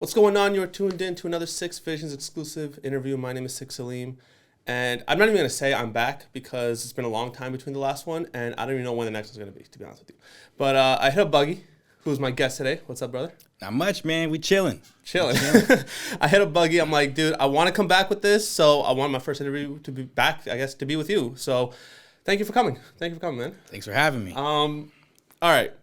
What's going on? You're tuned in to another Six Visions exclusive interview. My name is Sik Saleem, and I'm not even going to say I'm back because it's been a long time between the last one, and I don't even know when the next one's going to be, to be honest with you. But I hit up Buggie, who's my guest today. What's up, brother? Not much, man. We chilling. I hit up Buggie. I'm like, dude, I want to come back with this, so I want my first interview to be back, I guess, to be with you. So thank you for coming. Thank you for coming, man. Thanks for having me. All right.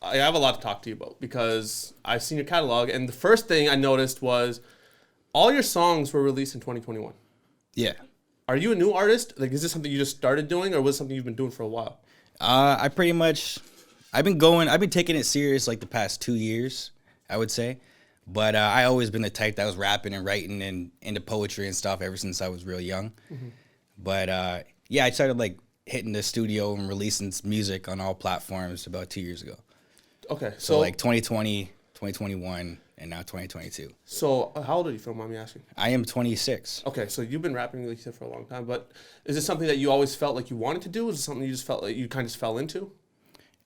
I have a lot to talk to you about because I've seen your catalog, and the first thing I noticed was all your songs were released in 2021. Yeah. Are you a new artist? Like, is this something you just started doing, or was it something you've been doing for a while? I've been taking it serious like the past 2 years, I would say. But I always been the type that was rapping and writing and into poetry and stuff ever since I was real young. Mm-hmm. But yeah, I started like hitting the studio and releasing music on all platforms about 2 years ago. Okay. So like 2020, 2021, and now 2022. So how old are you, if you don't mind me asking? I am 26. Okay, so you've been rapping, like you said, for a long time. But is it something that you always felt like you wanted to do? Is it something you just felt like you kind of just fell into?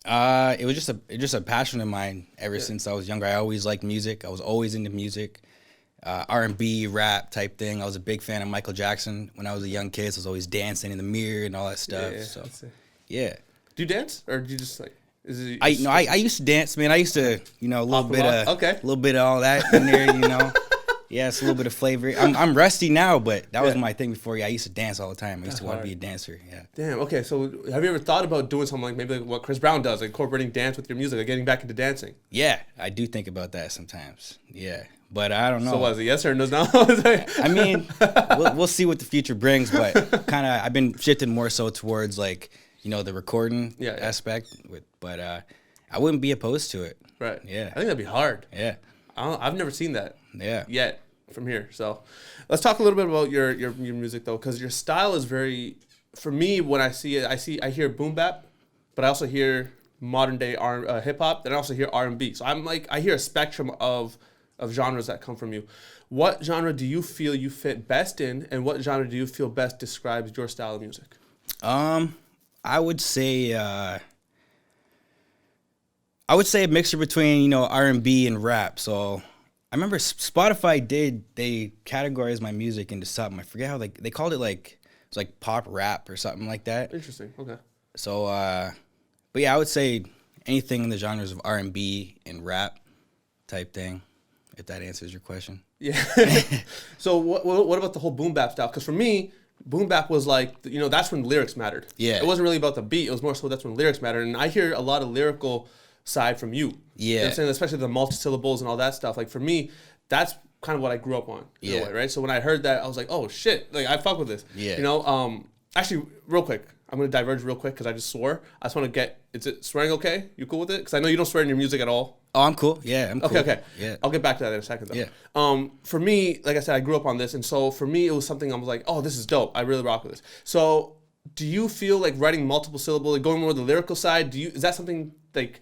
It was just a passion of mine ever since I was younger. I always liked music. I was always into music, R&B, rap type thing. I was a big fan of Michael Jackson when I was a young kid. So I was always dancing in the mirror and all that stuff. Yeah, so yeah. Do you dance, or do you just like? I used to dance, man. I used to, a little bit of all that in there, Yeah, it's a little bit of flavor. I'm rusty now, but that was my thing before. Yeah, I used to dance all the time. I used to want to be a dancer. Yeah. Damn. Okay. So have you ever thought about doing something like maybe like what Chris Brown does, like incorporating dance with your music, like getting back into dancing? Yeah, I do think about that sometimes. Yeah, but I don't know. So was it yes or no? I mean, we'll see what the future brings, but kind of I've been shifting more so towards like the recording aspect. But I wouldn't be opposed to it. Right. Yeah. I think that'd be hard. Yeah. I've never seen that. Yeah. Yet from here. So let's talk a little bit about your music though, because your style is very. For me, when I see it, I hear boom bap, but I also hear modern day hip hop, and I also hear R&B. So I'm like I hear a spectrum of genres that come from you. What genre do you feel you fit best in, and what genre do you feel best describes your style of music? I would say a mixture between R&B and rap. So I remember Spotify they categorized my music into something. I forget how they called it, like it's like pop rap or something like that. Interesting. Okay. So but yeah, I would say anything in the genres of R&B and rap type thing, if that answers your question. Yeah. So what about the whole boom bap style? Because for me, boom bap was like, that's when lyrics mattered. Yeah. It wasn't really about the beat. It was more so that's when lyrics mattered. And I hear a lot of lyrical side from you. Yeah. You know what I'm saying? Especially the multi-syllables and all that stuff. Like for me, that's kind of what I grew up on. In a way, right? So when I heard that, I was like, oh shit, like I fuck with this. Yeah. Actually, real quick, I'm going to diverge real quick because I just swore. I just want to get, is it swearing okay? You cool with it? Because I know you don't swear in your music at all. Oh, I'm cool. Yeah, I'm cool. Okay. Yeah. I'll get back to that in a second, though. Yeah. For me, like I said, I grew up on this, and so for me, it was something I was like, oh, this is dope. I really rock with this. So do you feel like writing multiple syllables, like going more the lyrical side, is that something like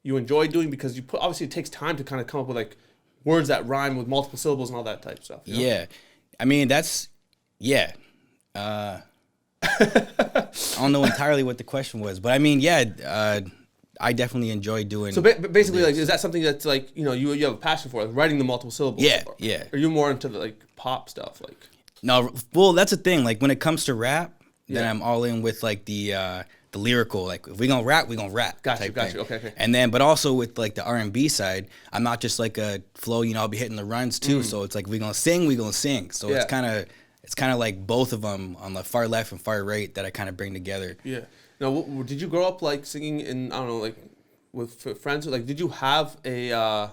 you enjoy doing? Because obviously it takes time to kind of come up with like words that rhyme with multiple syllables and all that type of stuff. Yeah. I mean, yeah. I don't know entirely what the question was, but I mean, yeah, I definitely enjoy doing. So basically, like, is that something that's like you have a passion for, like writing the multiple syllables? Yeah, yeah. Are you more into the like pop stuff, like? No, well, that's the thing. Like when it comes to rap, then I'm all in with like the lyrical. Like if we gonna rap, we gonna rap. Got you. Okay. And then, but also with like the R&B side, I'm not just like a flow. I'll be hitting the runs too. So it's like we gonna sing. So it's kind of like both of them on the far left and far right that I kind of bring together. Yeah. Now, did you grow up like singing in, I don't know, like with friends? Like, did you have a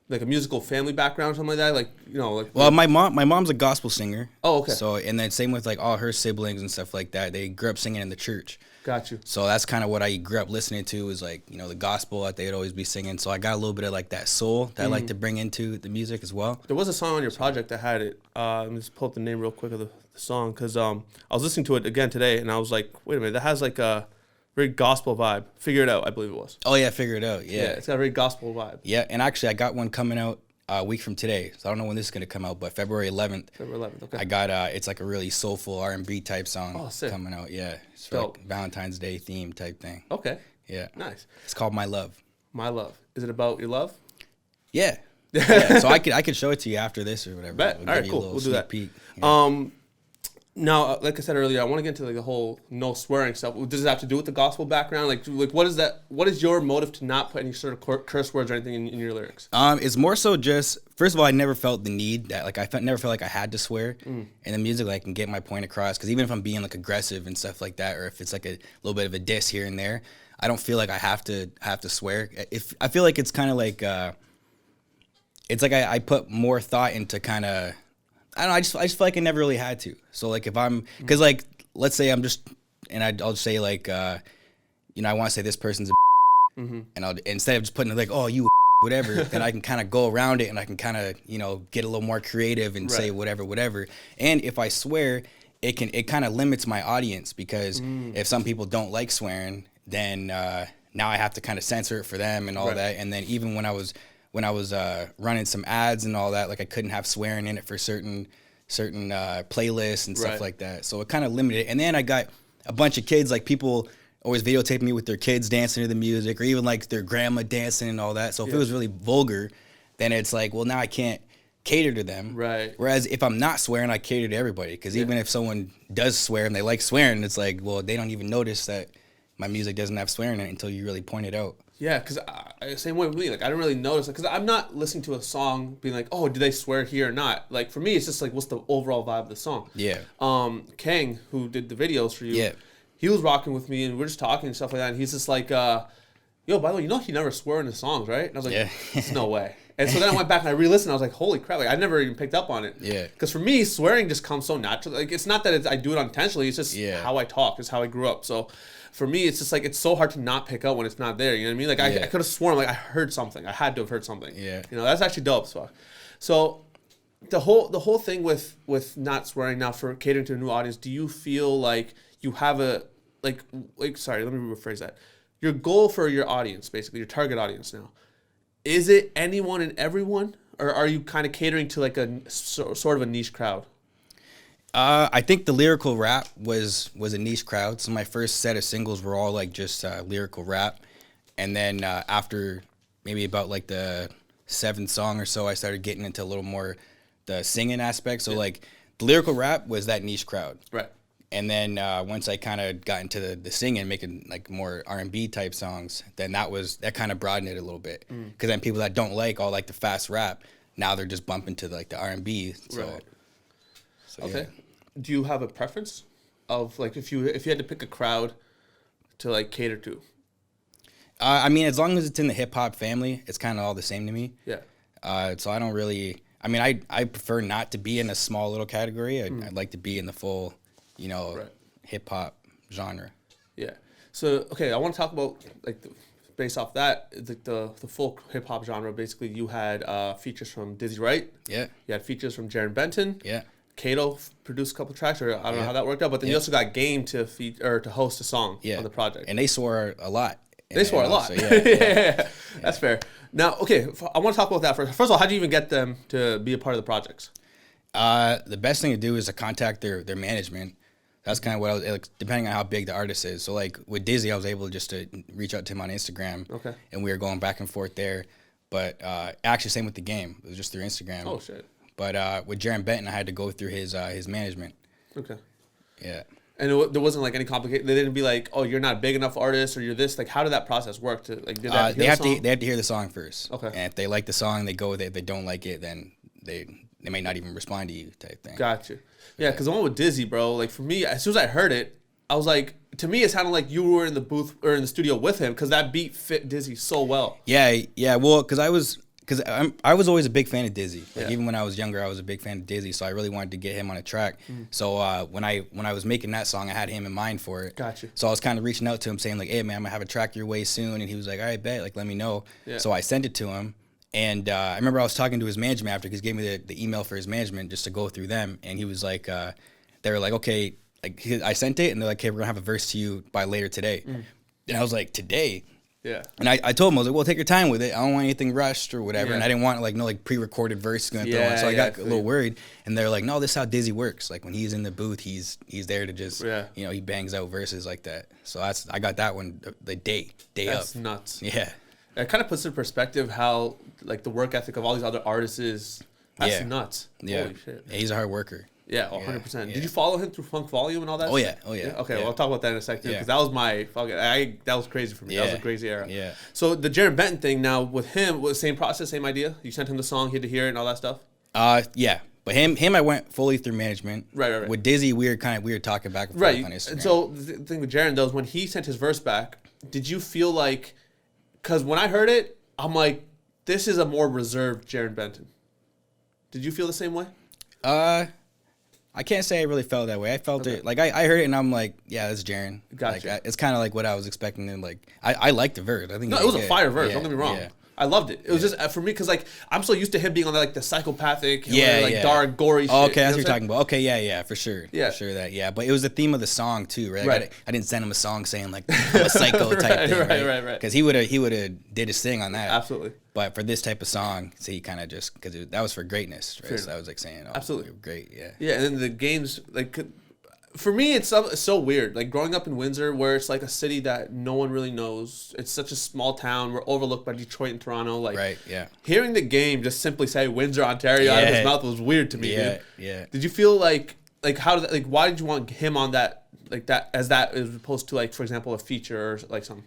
like a musical family background or something like that? Like, like. Well, my mom's a gospel singer. Oh, okay. So, and then same with like all her siblings and stuff like that. They grew up singing in the church. Got you. So that's kind of what I grew up listening to, is like, the gospel that they'd always be singing. So I got a little bit of like that soul that I like to bring into the music as well. There was a song on your project that had it. Let me just pull up the name real quick of the song, because I was listening to it again today, and I was like, wait a minute, that has like a very gospel vibe. Figure It Out, I believe it was. Oh yeah, Figure It Out. Yeah, it's got a very gospel vibe. Yeah, and actually I got one coming out a week from today, so I don't know when this is gonna come out, but February 11th. Okay. I got it's like a really soulful R&B type song coming out. Yeah, it's for like Valentine's Day theme type thing. Okay. Yeah. Nice. It's called My Love. My Love. Is it about your love? Yeah. Yeah. So I could show it to you after this or whatever. Bet. We'll All right, give you a cool. little We'll do sneak that. peek. Yeah. Now, like I said earlier, I want to get into like the whole no swearing stuff. Does it have to do with the gospel background? Like what is that? What is your motive to not put any sort of curse words or anything in your lyrics? It's more so just, first of all, I never felt the need that, like, never felt like I had to swear in the music. Like, I can get my point across, because even if I'm being like aggressive and stuff like that, or if it's like a little bit of a diss here and there, I don't feel like I have to swear. If I feel like it's kind of like, it's like I put more thought into kind of, I don't know, I just feel like I never really had to. So like if I'm, because like, let's say I'm just, and I'll just say like, you know, I want to say this person's a and I'll, instead of just putting it like, oh, you a whatever, then I can kind of go around it, and I can kind of, you know, get a little more creative and say whatever. And if I swear, it kind of limits my audience, because if some people don't like swearing, then now I have to kind of censor it for them and all that. And then even when I was running some ads and all that, like I couldn't have swearing in it for certain playlists and stuff like that. So it kind of limited it. And then I got a bunch of kids, like people always videotaping me with their kids dancing to the music, or even like their grandma dancing and all that. So if it was really vulgar, then it's like, well, now I can't cater to them. Right. Whereas if I'm not swearing, I cater to everybody. Because even if someone does swear and they like swearing, it's like, well, they don't even notice that my music doesn't have swearing in it until you really point it out. Yeah, because same way with me. Like, I don't really notice it, because I'm not listening to a song being like, oh, do they swear here or not? Like, for me, it's just like, what's the overall vibe of the song? Yeah. Kang, who did the videos for you, he was rocking with me, and we're just talking and stuff like that, and he's just like, yo, by the way, you know he never swore in his songs, right? And I was like, there's no way. And so then I went back and I re-listened. I was like, holy crap. Like, I never even picked up on it. Yeah. Because for me, swearing just comes so naturally. Like, it's not that I do it unintentionally. It's just how I talk. It's how I grew up. So for me, it's just like, it's so hard to not pick up when it's not there. You know what I mean? Like, I could have sworn, like, I heard something. I had to have heard something. Yeah. You know, that's actually dope. So the whole thing with not swearing now, for catering to a new audience, do you feel like you have a, sorry, let me rephrase that. Your goal for your audience, basically, your target audience now, is it anyone and everyone, or are you kind of catering to like a sort of a niche crowd? I think the lyrical rap was a niche crowd. So my first set of singles were all like just lyrical rap, and then after maybe about like the 7th song or so, I started getting into a little more the singing aspect. So like the lyrical rap was that niche crowd, right? And then once I kind of got into the singing, making like more R&B type songs, then that kind of broadened it a little bit. Because then people that don't like all like the fast rap, now they're just bumping to like the R&B. So, okay. Yeah. Do you have a preference of like if you had to pick a crowd to like cater to? I mean, as long as it's in the hip hop family, it's kind of all the same to me. Yeah. So I don't really. I mean, I prefer not to be in a small little category. I'd like to be in the full, you know, hip hop genre. Yeah. So okay, I want to talk about like based off that, the full hip hop genre. Basically, you had features from Dizzy Wright. Yeah. You had features from Jarren Benton. Yeah. Kato produced a couple tracks, or I don't know how that worked out. But then you also got Game to to host a song on the project. And they swore a lot. They swore a lot. So, that's fair. Now, okay, I want to talk about that first. First of all, how did you even get them to be a part of the projects? The best thing to do is to contact their management. That's kind of what I was, like, depending on how big the artist is. So, like, with Dizzy, I was able just to reach out to him on Instagram. Okay. And we were going back and forth there. But actually, same with the Game. It was just through Instagram. Oh, shit. But with Jarren Benton, I had to go through his management. Okay. Yeah. And there wasn't, like, any complicated... They didn't be like, oh, you're not a big enough artist, or you're this. Like, how did that process work? To like, did that they have to hear the song first. Okay. And if they like the song, they go with it. If they don't like it, then they may not even respond to you type thing. Gotcha. Yeah, because the one with Dizzy, bro, like, for me, as soon as I heard it, I was like... To me, it sounded like you were in the booth or in the studio with him, because that beat fit Dizzy so well. Yeah. Well, because I was always a big fan of Dizzy. Like, even when I was younger, I was a big fan of Dizzy, so I really wanted to get him on a track. So when I was making that song, I had him in mind for it. Gotcha. So I was kind of reaching out to him, saying like, "Hey man, I'm gonna have a track your way soon," and he was like, "All right, bet. Like, let me know." Yeah. So I sent it to him, and I remember I was talking to his management after, because he gave me the email for his management just to go through them, and he was like, they were like, "Okay." Like, I sent it, and they're like, "Okay, we're gonna have a verse to you by later today." And I was like, "Today?" Yeah. And I told him, I was like, "Well, take your time with it. I don't want anything rushed or whatever." And I didn't want no pre-recorded verse going to throw in. So I got a little worried. And they're like, "No, this is how Dizzy works. Like, when he's in the booth, he's there to just he bangs out verses like that." So I got that one the day up. That's nuts. Yeah. It kind of puts in perspective how like the work ethic of all these other artists is. That's nuts. Yeah. Holy shit. Yeah, he's a hard worker. Yeah, 100%. Did you follow him through Funk Volume and all that? Oh stuff? yeah. Okay, well, I'll talk about that in a second because that was my fucking. That was crazy for me. Yeah. That was a crazy era. Yeah. So the Jarren Benton thing now with him was the same process, same idea. You sent him the song, he had to hear it and all that stuff. Yeah. But him, I went fully through management. Right. With Dizzy, we were talking back and forth on Instagram. And so the thing with Jarren though is when he sent his verse back, did you feel like? Because when I heard it, I'm like, this is a more reserved Jarren Benton. Did you feel the same way? I can't say I really felt that way. I felt it like I heard it and I'm like, yeah, that's Jarren. Gotcha. Like, it's kind of like what I was expecting. And like I liked the verse. I think it was a fire verse. Yeah, Don't get me wrong. Yeah. I loved it. It was just for me because like I'm so used to him being on like the psychopathic, dark, gory shit. Okay, that's what you're talking about. Okay, yeah, for sure. Yeah, for sure that. But it was the theme of the song too, right? Like, I didn't send him a song saying like I'm a psycho type thing, right. Because he would have did his thing on that. Absolutely. But for this type of song, so he kind of just because that was for greatness, right? Sure. So I was like saying, absolutely great, yeah. Yeah, and then the games like. For me, it's so weird. Like growing up in Windsor, where it's like a city that no one really knows. It's such a small town. We're overlooked by Detroit and Toronto. Like, right, yeah. Hearing the game just simply say Windsor, Ontario out of his mouth was weird to me. Yeah, dude. Did you feel like how did why did you want him on that as opposed to like for example a feature or like something?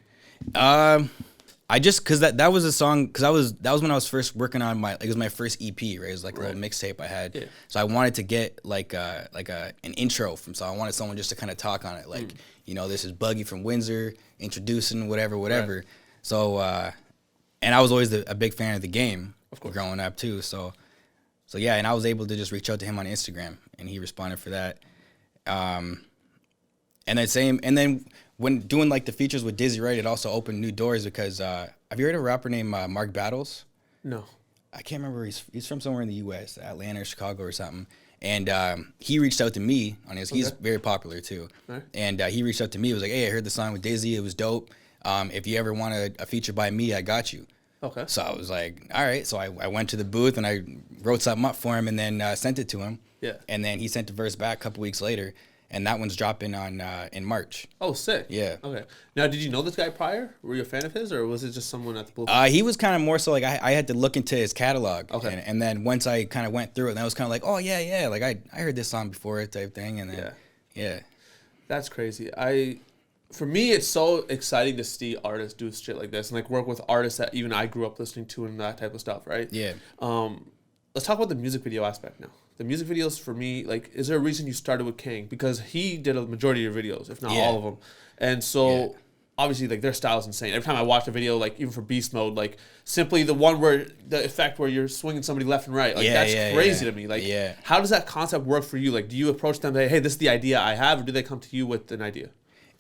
I just because that was a song because that was when I was first working on it was my first EP, right? It was like a little mixtape I had. Yeah. So I wanted to get like an intro from so I wanted someone just to kind of talk on it, like this is Buggie from Windsor introducing whatever. Right. So and I was always a big fan of the game, of course, growing up too. So yeah, and I was able to just reach out to him on Instagram and he responded for that. And then when doing like the features with Dizzy Wright, it also opened new doors because have you heard of a rapper named Mark Battles? No. I can't remember. He's from somewhere in the U.S., Atlanta or Chicago or something. And he reached out to me on his. He's very popular too. Right. And he reached out to me. He was like, "Hey, I heard the song with Dizzy. It was dope. If you ever want a feature by me, I got you." Okay. So I was like, "All right." So I went to the booth and I wrote something up for him and then sent it to him. Yeah. And then he sent the verse back a couple weeks later. And that one's dropping on in March. Oh, sick. Yeah. Okay. Now, did you know this guy prior? Were you a fan of his, or was it just someone at the booth? He was kind of more so like I had to look into his catalog. Okay. And then once I kind of went through it, and I was kind of like, oh yeah, like I heard this song before type thing, and then yeah. That's crazy. For me, it's so exciting to see artists do shit like this and like work with artists that even I grew up listening to and that type of stuff, right? Yeah. Let's talk about the music video aspect now. The music videos for me, like, is there a reason you started with King? Because he did a majority of your videos, if not all of them. And so, obviously, like, their style is insane. Every time I watch a video, like, even for Beast Mode, like, simply the one where, the effect where you're swinging somebody left and right, like, that's crazy to me. Like, how does that concept work for you? Like, do you approach them, hey, this is the idea I have, or do they come to you with an idea?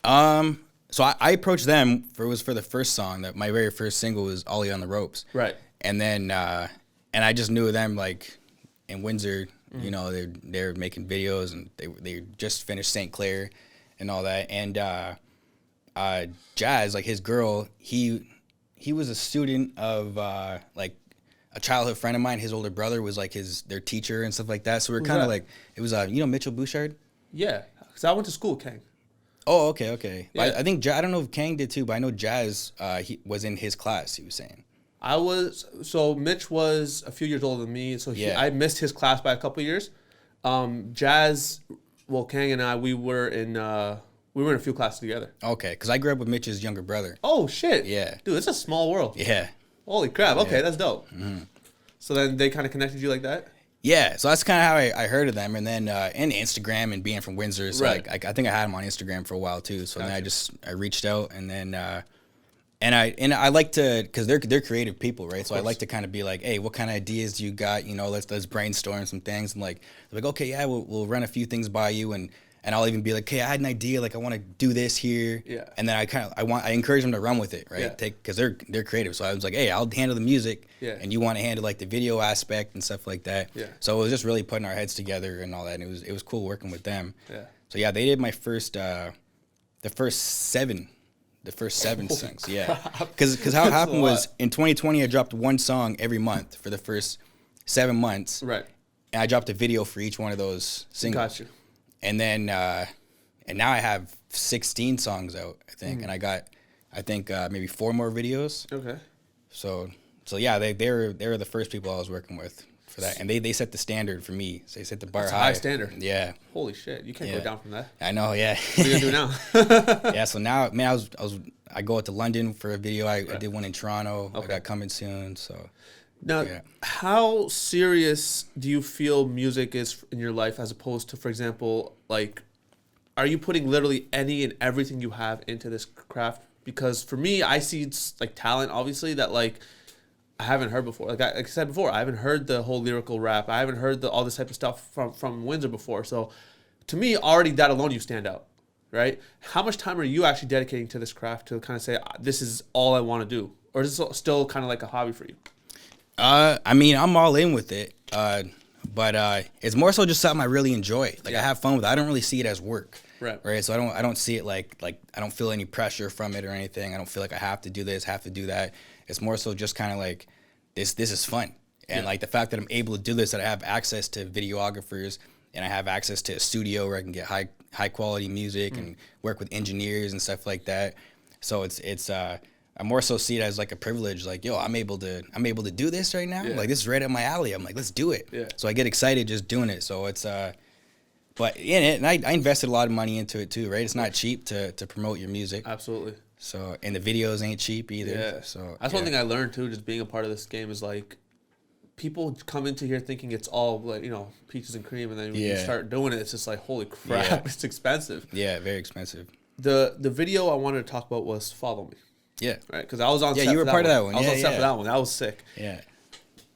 So I approached them, for the first song, that my very first single was Ollie on the Ropes. Right. And then, and I just knew them, like, in Windsor. You know, they're making videos and they just finished St. Clair and all that. And Jazz, like his girl, he was a student of like a childhood friend of mine. His older brother was like their teacher and stuff like that. So we're kind of like, it was Mitchell Bouchard? Yeah, because I went to school with Kang. Oh, okay. Yeah. I think I don't know if Kang did too, but I know Jazz he was in his class, he was saying. Mitch was a few years older than me, so I missed his class by a couple of years. Jazz, Kang and I, we were in a few classes together. Okay, because I grew up with Mitch's younger brother. Oh, shit. Yeah. Dude, it's a small world. Yeah. Holy crap. Okay, that's dope. Mm-hmm. So then they kind of connected you like that? Yeah, so that's kind of how I heard of them. And then and Instagram and being from Windsor, so I think I had them on Instagram for a while too. So then I reached out and then... And I like to, because they're creative people, right? So I like to kind of be like, hey, what kind of ideas do you got? You know, let's brainstorm some things. And like, they're like, okay, yeah, we'll run a few things by you, and I'll even be like, hey, I had an idea, like I want to do this here. Yeah. And then I encourage them to run with it, right? Yeah. Because they're creative. So I was like, hey, I'll handle the music, and you want to handle like the video aspect and stuff like that. Yeah. So it was just really putting our heads together and all that, and it was cool working with them. Yeah. So yeah, they did my first the first seven songs, yeah. Because how it happened was in 2020 I dropped one song every month for the first 7 months. Right. And I dropped a video for each one of those singles. Got you. And then and now I have 16 songs out, I think, and I got maybe 4 more videos. Okay. So yeah, they were the first people I was working with for that, and they set the standard for me. So they set the bar That's high. a high standard. Yeah. Holy shit, you can't go down from that. I know. Yeah. What are you gonna do now? Yeah. So now, man, I go out to London for a video. I did one in Toronto. I got coming soon. So. Now, how serious do you feel music is in your life as opposed to, for example, like, are you putting literally any and everything you have into this craft? Because for me, I see like talent, obviously, that like I haven't heard before. Like I said before, I haven't heard the whole lyrical rap. I haven't heard all this type of stuff from Windsor before. So to me, already that alone, you stand out, right? How much time are you actually dedicating to this craft to kind of say, this is all I want to do? Or is this still kind of like a hobby for you? I mean, I'm all in with it. But it's more so just something I really enjoy. Like I have fun with it. I don't really see it as work. Right. So I don't see it like I don't feel any pressure from it or anything. I don't feel like I have to do this, have to do that. It's more so just kind of like this is fun. And like the fact that I'm able to do this, that I have access to videographers and I have access to a studio where I can get high quality music and work with engineers and stuff like that. So it's I more so see it as like a privilege, like, yo, I'm able to do this right now. Like this is right up my alley. I'm like, let's do it. So I get excited just doing it. So it's but and I invested a lot of money into it too, right? It's not cheap to promote your music. Absolutely. So and the videos ain't cheap either. Yeah. So that's one thing I learned too, just being a part of this game, is like people come into here thinking it's all like, you know, peaches and cream, and then when you start doing it, it's just like, holy crap, it's expensive. Yeah, very expensive. The video I wanted to talk about was Follow Me. Yeah. Right, because I was on set you were for part that of that one. I was on set for that one. That was sick. Yeah.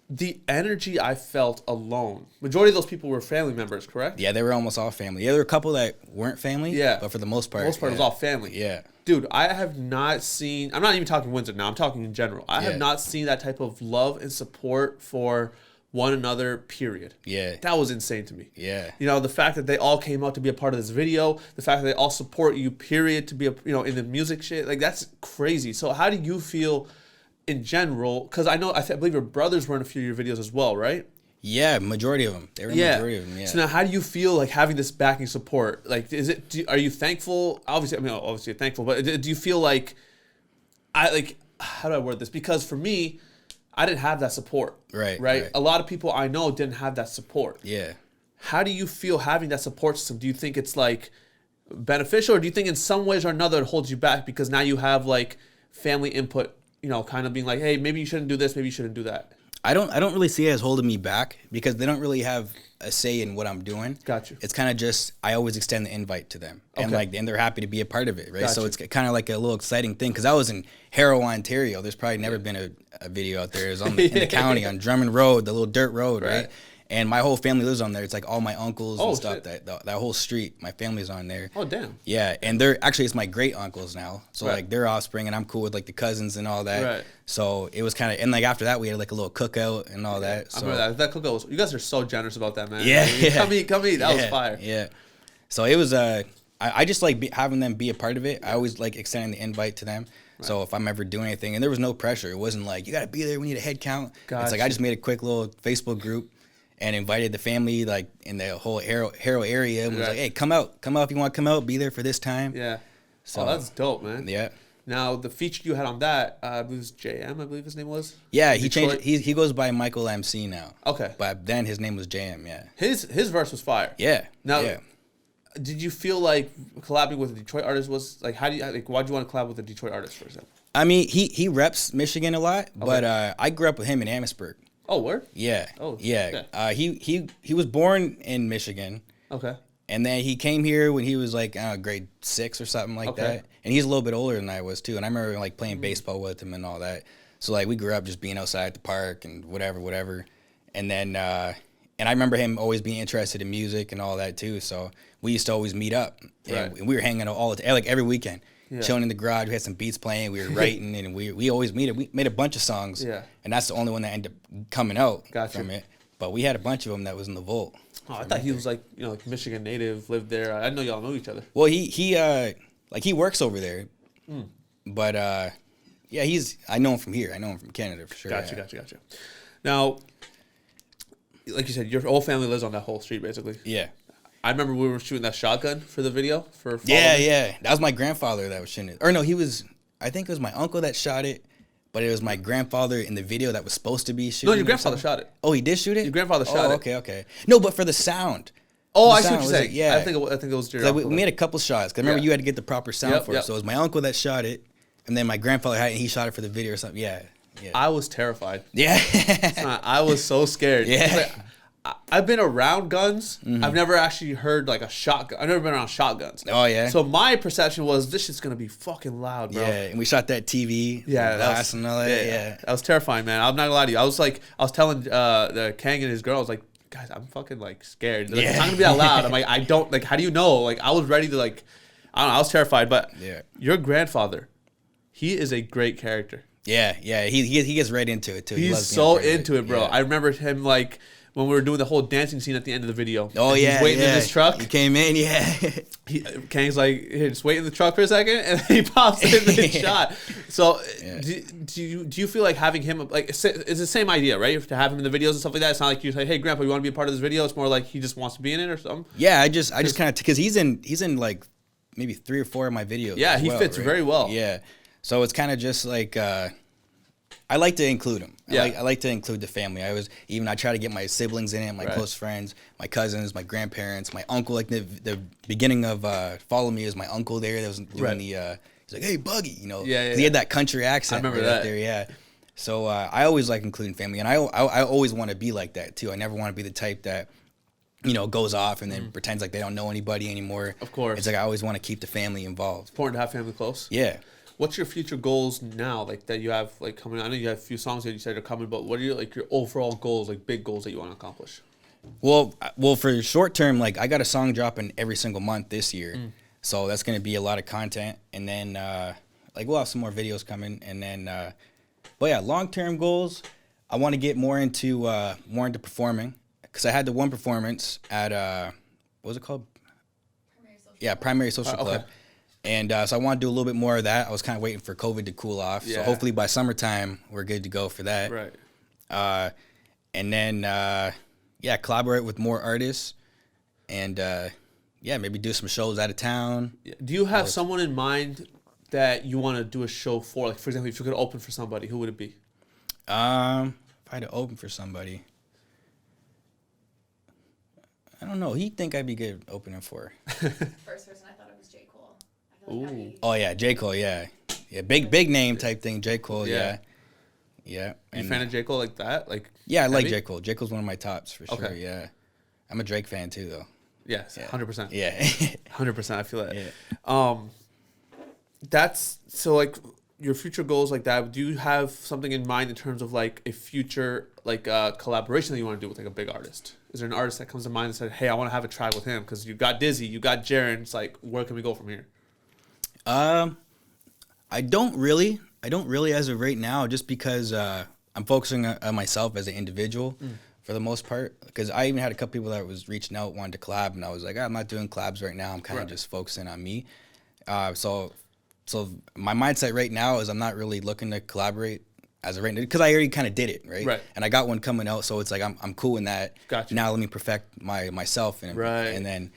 The energy I felt alone. Majority of those people were family members, correct? Yeah, they were almost all family. Yeah, there were a couple that weren't family. Yeah. But for the most part. It was all family. Yeah. Dude, I have not seen, I'm not even talking Windsor now, I'm talking in general. I have not seen that type of love and support for one another, period. Yeah. That was insane to me. Yeah. You know, the fact that they all came out to be a part of this video, the fact that they all support you, period, to be, in the music shit, like that's crazy. So how do you feel in general? Because I believe your brothers were in a few of your videos as well, right? Yeah, majority of them. They were majority of them, yeah. So now how do you feel like having this backing support? Like, are you thankful? Obviously you're thankful, but do you feel like, how do I word this? Because for me, I didn't have that support. Right. A lot of people I know didn't have that support. Yeah. How do you feel having that support system? Do you think it's like beneficial, or do you think in some ways or another it holds you back because now you have like family input, kind of being like, hey, maybe you shouldn't do this, maybe you shouldn't do that? I don't really see it as holding me back because they don't really have a say in what I'm doing. Gotcha. It's kind of just I always extend the invite to them, and they're happy to be a part of it, right? Gotcha. So it's kind of like a little exciting thing because I was in Harrow, Ontario. There's probably never been a video out there. It was in the county on Drummond Road, the little dirt road, right? And my whole family lives on there. It's like all my uncles and stuff. Shit. That whole street, my family's on there. Oh, damn. Yeah, and it's my great uncles now. So like they're offspring, and I'm cool with like the cousins and all that. Right. So it was kind of, and like after that we had like a little cookout and all that. So, I remember that cookout was. You guys are so generous about that, man. Yeah. Come eat. That was fire. Yeah. So it was I just like having them be a part of it. I always like extending the invite to them. Right. So if I'm ever doing anything, and there was no pressure. It wasn't like you got to be there. We need a head count. Gotcha. It's like I just made a quick little Facebook group and invited the family like in the whole Harrow area and was like, hey, come out if you want to come out. Be there for this time. Yeah. So that's dope, man. Yeah. Now the feature you had on that, it was JM, I believe his name was. Yeah, he changed. He goes by Michael MC now. Okay. But then his name was JM. Yeah. His verse was fire. Yeah. Now, did you feel like collabing with a Detroit artist was like? Why'd you want to collab with a Detroit artist, for example? I mean, he reps Michigan a lot, but I grew up with him in Amherstburg. Oh, word? Yeah. Oh, yeah. He was born in Michigan. Okay. And then he came here when he was like grade 6 or something like that. And he's a little bit older than I was too. And I remember like playing baseball with him and all that. So like we grew up just being outside at the park and whatever. And then and I remember him always being interested in music and all that too. So we used to always meet up. And we were hanging out all the time, like every weekend. Yeah. Chilling in the garage, we had some beats playing. We were writing, and we always meet. We made a bunch of songs, and that's the only one that ended up coming out from it. But we had a bunch of them that was in the vault. Oh, I thought he was like Michigan native, lived there. I didn't know y'all know each other. Well, he works over there, but I know him from here. I know him from Canada for sure. Gotcha. Now, like you said, your whole family lives on that whole street, basically. Yeah. I remember we were shooting that shotgun for the video Follow Me. Yeah. That was my grandfather that was shooting it. Or no, I think it was my uncle that shot it, but it was my grandfather in the video that was supposed to be shooting. No, your grandfather shot it. Oh, he did shoot it? Your grandfather shot it. Okay. No, but for the sound. Oh, The I see what sound, you're saying. yeah. I think it was your Like, uncle. we made a couple shots. Because remember, Yeah. you had to get the proper sound for it. Yep. So it was my uncle that shot it. And then my grandfather had it, and he shot it for the video or something. Yeah. I was terrified. Yeah. I was so scared. Yeah. Like, I've been around guns. Mm-hmm. I've never actually heard like a shotgun. I've never been around shotguns. Oh, yeah? So my perception was this shit's gonna be fucking loud, bro. Yeah, and we shot that TV. Yeah, glass and all that. Yeah. That was terrifying, man. I'm not gonna lie to you. I was telling the Kang and his girl, I was like, guys, I'm fucking like scared. Like, it's not gonna be that loud. I'm like, I don't like. How do you know? Like, I was ready to like, I don't know. I was terrified. But your grandfather, he is a great character. Yeah. He gets right into it too. He's so being into it, bro. Yeah. I remember him like when we were doing the whole dancing scene at the end of the video. Oh, and yeah. he's waiting in his truck. He came in, yeah. Kang's like, here, just wait in the truck for a second, and then he pops in the shot. So, do you feel like having him like it's the same idea, right? To have him in the videos and stuff like that. It's not like you say, hey, Grandpa, you want to be a part of this video? It's more like he just wants to be in it or something. Yeah, I just kind of because he's in like maybe 3 or 4 of my videos. Yeah, he fits very well. Yeah, so it's kind of just like I like to include him. I like to include the family. I try to get my siblings in it, my close friends, my cousins, my grandparents, my uncle. Like the beginning of Follow Me is my uncle there that was doing the. He's like, hey, Buggie, you know. Yeah. He had that country accent. I remember that. There, yeah. So I always like including family, and I always want to be like that too. I never want to be the type that, you know, goes off and then pretends like they don't know anybody anymore. Of course. It's like I always want to keep the family involved. Important to have family close. Yeah. What's your future goals now, like that you have like coming? I know you have a few songs that you said are coming, but what are your overall goals, like big goals that you want to accomplish? Well, for short term, like I got a song dropping every single month this year, so that's gonna be a lot of content, and then like we'll have some more videos coming, and then but yeah, long term goals. I want to get more into performing because I had the one performance at what was it called? Primary Social Club. Okay. And so I want to do a little bit more of that. I was kind of waiting for COVID to cool off. Yeah. So hopefully by summertime, we're good to go for that. Right. And then, collaborate with more artists. And, maybe do some shows out of town. Do you have someone in mind that you want to do a show for? Like, for example, if you could open for somebody, who would it be? If I had to open for somebody, I don't know. He'd think I'd be good opening for. First person I thought it was J. Cole. I feel like that'd be- Oh yeah, J. Cole. Yeah, big name type thing. J. Cole. Yeah. You a fan of J. Cole like that? Like, yeah, I like heavy? J. Cole. J. Cole's one of my tops for sure. Okay. Yeah, I'm a Drake fan too, though. Yes, 100%. Yeah. 100%. I feel that. Yeah. That's so like your future goals like that. Do you have something in mind in terms of like a future like collaboration that you want to do with like a big artist? Is there an artist that comes to mind and said, "Hey, I want to have a track with him"? Because you got Dizzy, you got Jarren. It's like, where can we go from here? I don't really as of right now, just because I'm focusing on myself as an individual for the most part. Because I even had a couple people that was reaching out, wanted to collab, and I was like, I'm not doing collabs right now. I'm kind of just focusing on me. So my mindset right now is I'm not really looking to collaborate as of right now, because I already kind of did it, right? And I got one coming out, so it's like I'm cool in that. Gotcha. Now let me perfect myself, and then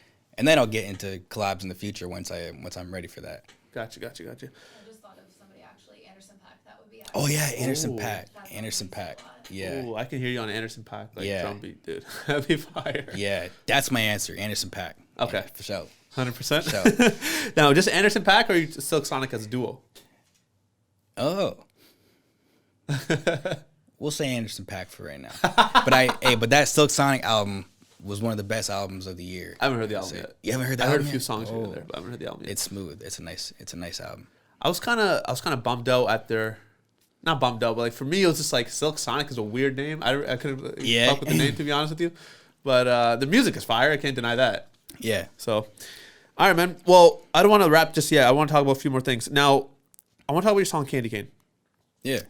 I'll get into collabs in the future once I'm ready for that. Gotcha. I just thought of somebody actually, Anderson .Paak. That would be. Oh yeah, Anderson Ooh. .Paak. That's Anderson what we .Paak. do a lot. Yeah. Ooh, I can hear you on Anderson .Paak, like Yeah. drum beat, dude. That'd be fire. Yeah, that's my answer, Anderson .Paak. Okay. Yeah, for sure. 100%. Now, just Anderson .Paak or Silk Sonic as a duo? Oh. We'll say Anderson .Paak for right now. But that Silk Sonic album was one of the best albums of the year. I haven't heard the album yet. You haven't heard the I album? heard a few yet? songs here and there, but I haven't heard the album yet. It's smooth. It's a nice album. I was kind of bummed out at their, not bummed out, but like for me it was just like Silk Sonic is a weird name. I couldn't fuck with the name, to be honest with you, but the music is fire. I can't deny that. Yeah. So, all right, man. Well, I don't want to wrap just yet. I want to talk about a few more things. Now, I want to talk about your song Candy Cane. Yeah.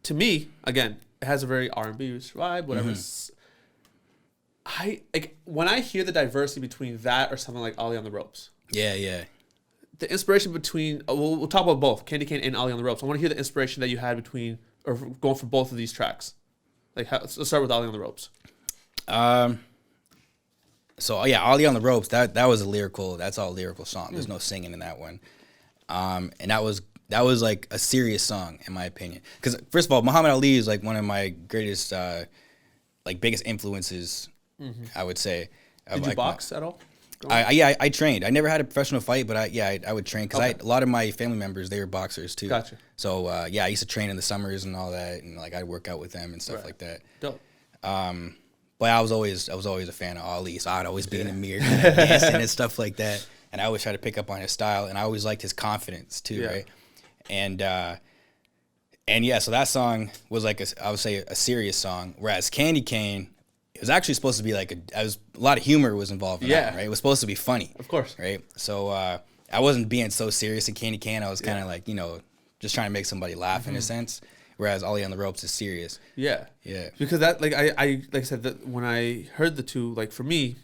To me, again, it has a very R&B vibe, whatever. I like when I hear the diversity between that or something like Ollie on the Ropes. Yeah. The inspiration between we'll talk about both Candy Cane and Ollie on the Ropes. I want to hear the inspiration that you had between or going for both of these tracks. Like, let's start with Ollie on the Ropes. So yeah, Ollie on the Ropes. That's all a lyrical song. There's no singing in that one. And that was that was like a serious song in my opinion. Because first of all, Muhammad Ali is like one of my greatest, like biggest influences. I would say. Did you box at all? I trained. I never had a professional fight, but I would train because a lot of my family members, they were boxers too. Gotcha. So I used to train in the summers and all that, and like I'd work out with them and stuff like that. Dope. But I was always a fan of Ali, so I'd always be in the mirror kind of dancing and stuff like that. And I always try to pick up on his style, and I always liked his confidence too, right? And yeah, so that song was like I would say a serious song, whereas Candy Cane, it was actually supposed to be like a lot of humor was involved in that, right? It was supposed to be funny. Of course. Right? So I wasn't being so serious in Candy Cane. I was kind of like, just trying to make somebody laugh in a sense. Whereas Ollie on the Ropes is serious. Yeah. Yeah. Because that, like I said, that when I heard the two, like for me,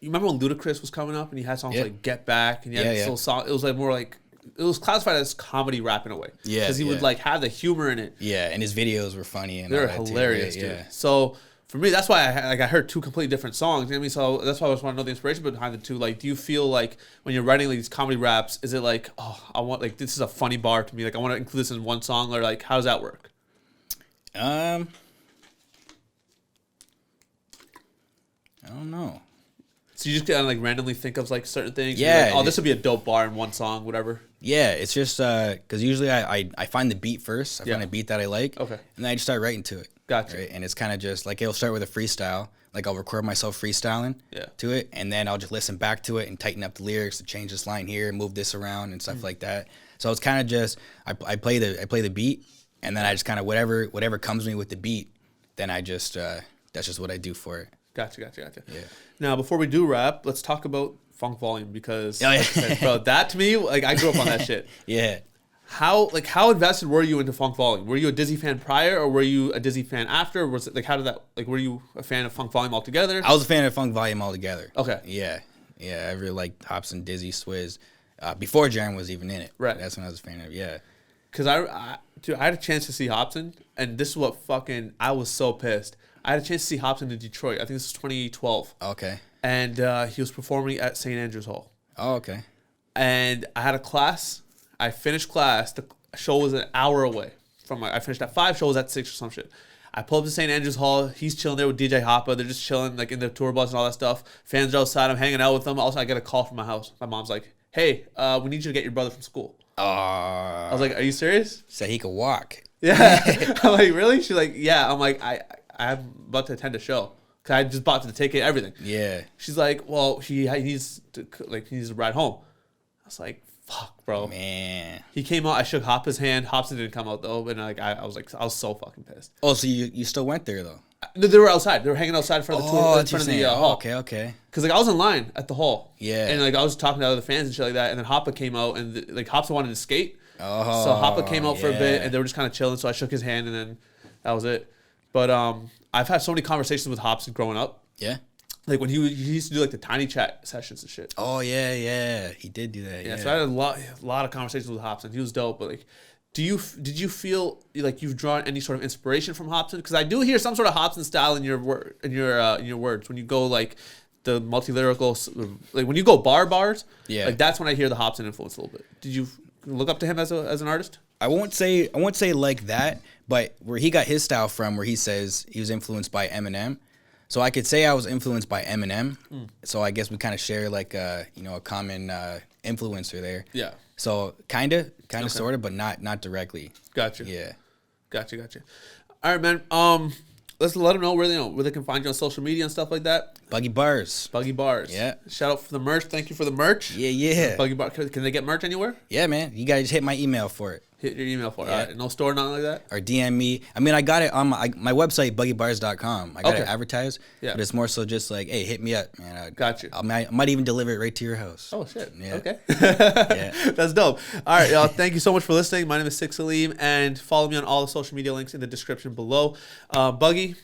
you remember when Ludacris was coming up and he had songs like Get Back and he had this little song, it was like more like, it was classified as comedy rap in a way. Yeah. Because he would like have the humor in it. Yeah, and his videos were funny. And they were hilarious, too, dude. Yeah. So for me, that's why I heard two completely different songs. You know what I mean? So that's why I just want to know the inspiration behind the two. Like, do you feel like when you're writing like these comedy raps, is it like, oh, I want like this is a funny bar to me, like I want to include this in one song, or like how does that work? I don't know. So you just kind of like randomly think of like certain things? Yeah. Like, oh, this would be a dope bar in one song, whatever. Yeah, it's just because usually I find the beat first. I find a beat that I like. Okay. And then I just start writing to it. Gotcha. Right? And it's kind of just like it'll start with a freestyle. Like I'll record myself freestyling to it, and then I'll just listen back to it and tighten up the lyrics to change this line here, move this around and stuff like that. So it's kind of just I play the beat, and then I just kind of whatever comes to me with the beat, then I just that's just what I do for it. Gotcha. Yeah. Now, before we do rap, let's talk about Funk Volume because, bro, that to me, like I grew up on that shit. Yeah. How invested were you into Funk Volume? Were you a Dizzy fan prior, or were you a Dizzy fan after? Or was it like how did that like? Were you a fan of Funk Volume altogether? I was a fan of Funk Volume altogether. Okay. Yeah. I really liked Hobson, Dizzy, Swizz, before Jarren was even in it. Right. That's when I was a fan of. Yeah. Because I had a chance to see Hobson, and this is what I was so pissed. I had a chance to see Hobson in Detroit. I think this was 2012. Okay. And he was performing at St. Andrews Hall. Oh, okay. And I had a class. I finished class. The show was an hour away from I finished at 5. Show was at 6 or some shit. I pull up to St. Andrews Hall. He's chilling there with DJ Hoppa. They're just chilling like in the tour bus and all that stuff. Fans are outside. I'm hanging out with them. Also, I get a call from my house. My mom's like, "Hey, we need you to get your brother from school." I was like, "Are you serious?" Said he could walk. Yeah. I'm like, "Really?" She's like, "Yeah." I'm like, I'm about to attend a show. Cause I just bought the ticket, everything. Yeah. She's like, "Well, he needs to ride home." I was like, "Fuck, bro." Man. He came out. I shook Hoppa's hand. Hopson didn't come out though, and I was so fucking pissed. Oh, so you still went there though? No, they were outside. They were hanging outside for the tour. In front of the hall. Okay. Because like I was in line at the hall. Yeah. And like I was talking to other fans and shit like that, and then Hoppa came out, and like Hoppa wanted to skate. Oh. So Hoppa came out for a bit, and they were just kind of chilling. So I shook his hand, and then that was it. But I've had so many conversations with Hopson growing up. Yeah. Like when he used to do like the tiny chat sessions and shit. Oh yeah, he did do that. Yeah. So I had a lot of conversations with Hopson. He was dope. But like, did you feel like you've drawn any sort of inspiration from Hopson? Because I do hear some sort of Hopson style in your words when you go like the multi-lyrical, like when you go bars. Yeah. Like that's when I hear the Hopson influence a little bit. Did you look up to him as an artist? I won't say like that, but where he got his style from, where he says he was influenced by Eminem. So I could say I was influenced by Eminem. So I guess we kind of share like a common influencer there. Yeah. So kind of, sort of, but not directly. Gotcha. Yeah. Gotcha. All right, man. Let's let them know where they can find you on social media and stuff like that. Buggie Bars. Yeah. Shout out for the merch. Thank you for the merch. Yeah. Buggie Bars. Can they get merch anywhere? Yeah, man. You gotta just hit my email for it. Hit your email for it. All right. No store, nothing like that? Or DM me. I mean, I got it on my website, buggiebars.com. I got it advertised. Yeah. But it's more so just like, hey, hit me up, man. Gotcha. I might even deliver it right to your house. Oh, shit. Yeah. Okay. Yeah. That's dope. All right, y'all. Thank you so much for listening. My name is Sik Saleem, and follow me on all the social media links in the description below. Buggie,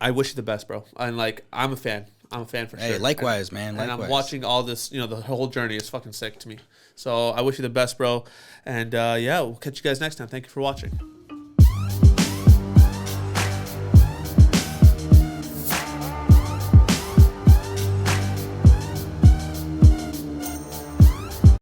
I wish you the best, bro. And like, I'm a fan. I'm a fan for sure. Hey, likewise, man. And I'm watching all this, the whole journey is fucking sick to me. So I wish you the best, bro. And yeah, we'll catch you guys next time. Thank you for watching.